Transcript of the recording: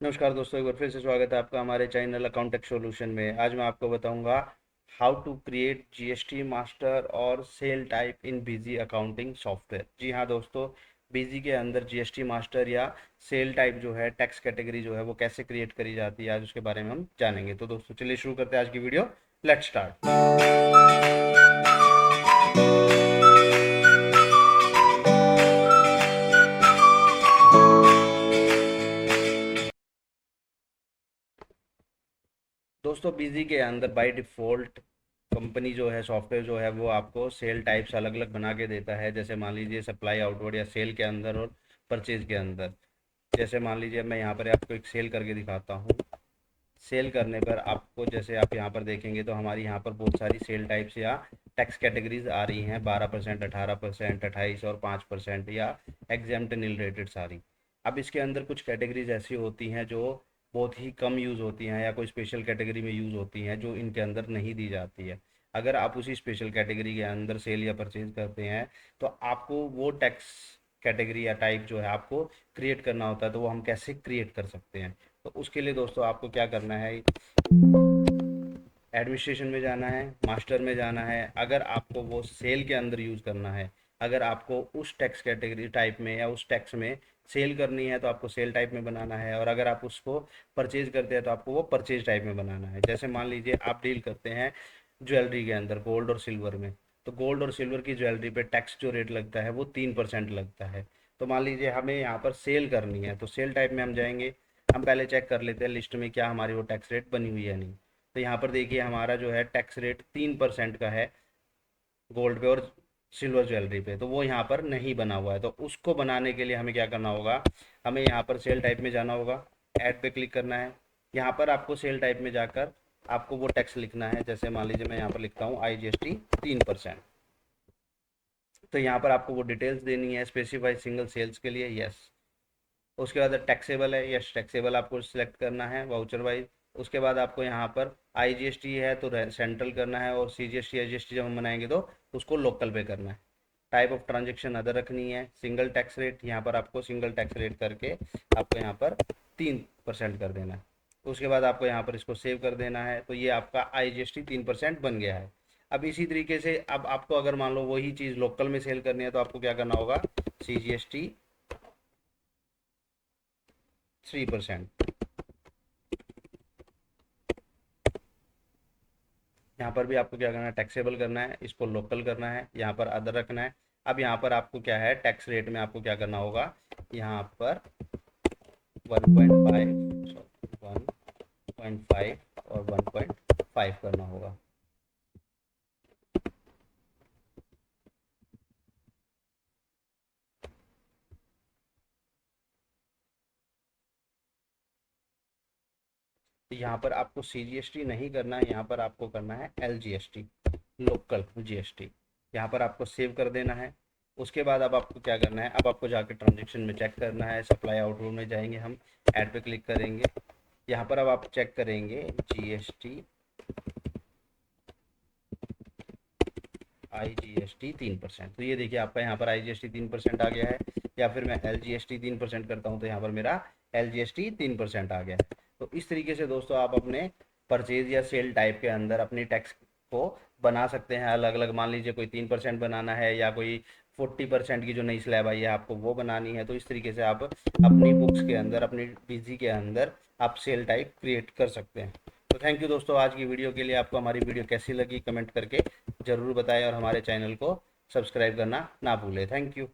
नमस्कार दोस्तों, एक बार फिर से स्वागत है आपका हमारे चैनल अकाउंटेंट सॉल्यूशन में। आज मैं आपको बताऊंगा how to create GST master और sale type in BG accounting software. जी हाँ दोस्तों, बीजी के अंदर जीएसटी मास्टर या सेल टाइप जो है टैक्स कैटेगरी जो है वो कैसे क्रिएट करी जाती है, आज उसके बारे में हम जानेंगे। तो दोस्तों चलिए शुरू करते हैं आज की वीडियो। Let's start. दोस्तों बीजी के अंदर बाय डिफ़ॉल्ट कंपनी जो है, सॉफ्टवेयर जो है वो आपको सेल टाइप्स अलग अलग बना के देता है। जैसे मान लीजिए सप्लाई आउटवर्ड या सेल के अंदर और परचेज के अंदर। जैसे मान लीजिए मैं यहाँ पर आपको एक सेल करके दिखाता हूँ। सेल करने पर आपको, जैसे आप यहाँ पर देखेंगे तो हमारी यहाँ पर बहुत सारी सेल टाइप्स या टैक्स कैटेगरीज आ रही हैं। 12%, 18%, 28 और 5% या एग्जेम्प्ट नील रेटेड सारी। अब इसके अंदर कुछ कैटेगरीज ऐसी होती हैं जो बहुत ही कम यूज़ होती हैं या कोई स्पेशल कैटेगरी में यूज़ होती हैं जो इनके अंदर नहीं दी जाती है। अगर आप उसी स्पेशल कैटेगरी के अंदर सेल या परचेज करते हैं तो आपको वो टैक्स कैटेगरी या टाइप जो है आपको क्रिएट करना होता है। तो वो हम कैसे क्रिएट कर सकते हैं? तो उसके लिए दोस्तों आपको क्या करना है, एडमिनिस्ट्रेशन में जाना है, मास्टर में जाना है। अगर आपको वो सेल के अंदर यूज़ करना है, अगर आपको उस टैक्स कैटेगरी टाइप में या उस टैक्स में सेल करनी है तो आपको सेल टाइप में बनाना है। और अगर आप उसको परचेज करते हैं तो आपको वो परचेज टाइप में बनाना है। जैसे मान लीजिए आप डील करते हैं ज्वेलरी के अंदर, गोल्ड और सिल्वर में। तो गोल्ड और सिल्वर की ज्वेलरी पे टैक्स जो रेट लगता है वो 3% लगता है। तो मान लीजिए हमें यहाँ पर सेल करनी है तो सेल टाइप में हम जाएंगे। हम पहले चेक कर लेते हैं लिस्ट में क्या हमारी वो टैक्स रेट बनी हुई है नहीं। तो यहाँ पर देखिए हमारा जो है टैक्स रेट 3% का है गोल्ड पे और सिल्वर ज्वेलरी पे। तो वो यहाँ पर नहीं बना हुआ है। तो उसको बनाने के लिए हमें क्या करना होगा, हमें यहाँ पर सेल टाइप में जाना होगा, ऐड पे क्लिक करना है। यहाँ पर आपको सेल टाइप में जाकर आपको वो टैक्स लिखना है। जैसे मान लीजिए मैं यहाँ पर लिखता हूँ IGST 3%। तो यहाँ पर आपको वो डिटेल्स देनी है, स्पेसिफाई सिंगल सेल्स के लिए, यस। उसके बाद टैक्सेबल है, यस टैक्सेबल आपको सिलेक्ट करना है वाउचर वाइज। उसके बाद आपको यहाँ पर IGST है तो सेंट्रल करना है, और CGST IGST जब हम बनाएंगे तो उसको लोकल पे करना है। टाइप ऑफ ट्रांजेक्शन अदर रखनी है। सिंगल टैक्स रेट, यहाँ पर आपको सिंगल टैक्स रेट करके आपको यहाँ पर 3% कर देना है। उसके बाद आपको यहाँ पर इसको सेव कर देना है। तो ये आपका IGST 3% बन गया है। अब इसी तरीके से अब आपको अगर मान लो वही चीज़ लोकल में सेल करनी है तो आपको क्या करना होगा, CGST 3%। यहाँ पर भी आपको क्या करना है, टैक्सेबल करना है, इसको लोकल करना है, यहाँ पर अदर रखना है। अब यहाँ पर आपको क्या है, टैक्स रेट में आपको क्या करना होगा, यहाँ पर 1.5 और 1.5 करना होगा। तो यहाँ पर आपको CGST नहीं करना है, यहाँ पर आपको करना है LGST, लोकल GST। यहाँ पर आपको सेव कर देना है। उसके बाद अब आपको क्या करना है, अब आपको जाकर ट्रांजेक्शन में चेक करना है। सप्लाई आउटवर्ड में जाएंगे, हम ऐड पे क्लिक करेंगे। यहाँ पर अब आप चेक करेंगे GST IGST 3%। तो ये देखिए आपका यहाँ पर IGST 3% आ गया है। या फिर मैं LGST 3% करता हूँ तो यहाँ पर मेरा LGST 3% आ गया है। तो इस तरीके से दोस्तों आप अपने परचेज या सेल टाइप के अंदर अपनी टैक्स को बना सकते हैं अलग अलग। मान लीजिए कोई 3% बनाना है या कोई 40% की जो नई स्लैब आई है आपको वो बनानी है। तो इस तरीके से आप अपनी बुक्स के अंदर, अपनी बीजी के अंदर आप सेल टाइप क्रिएट कर सकते हैं। तो थैंक यू दोस्तों आज की वीडियो के लिए। आपको हमारी वीडियो कैसी लगी कमेंट करके ज़रूर बताएं, और हमारे चैनल को सब्सक्राइब करना ना भूलें। Thank you.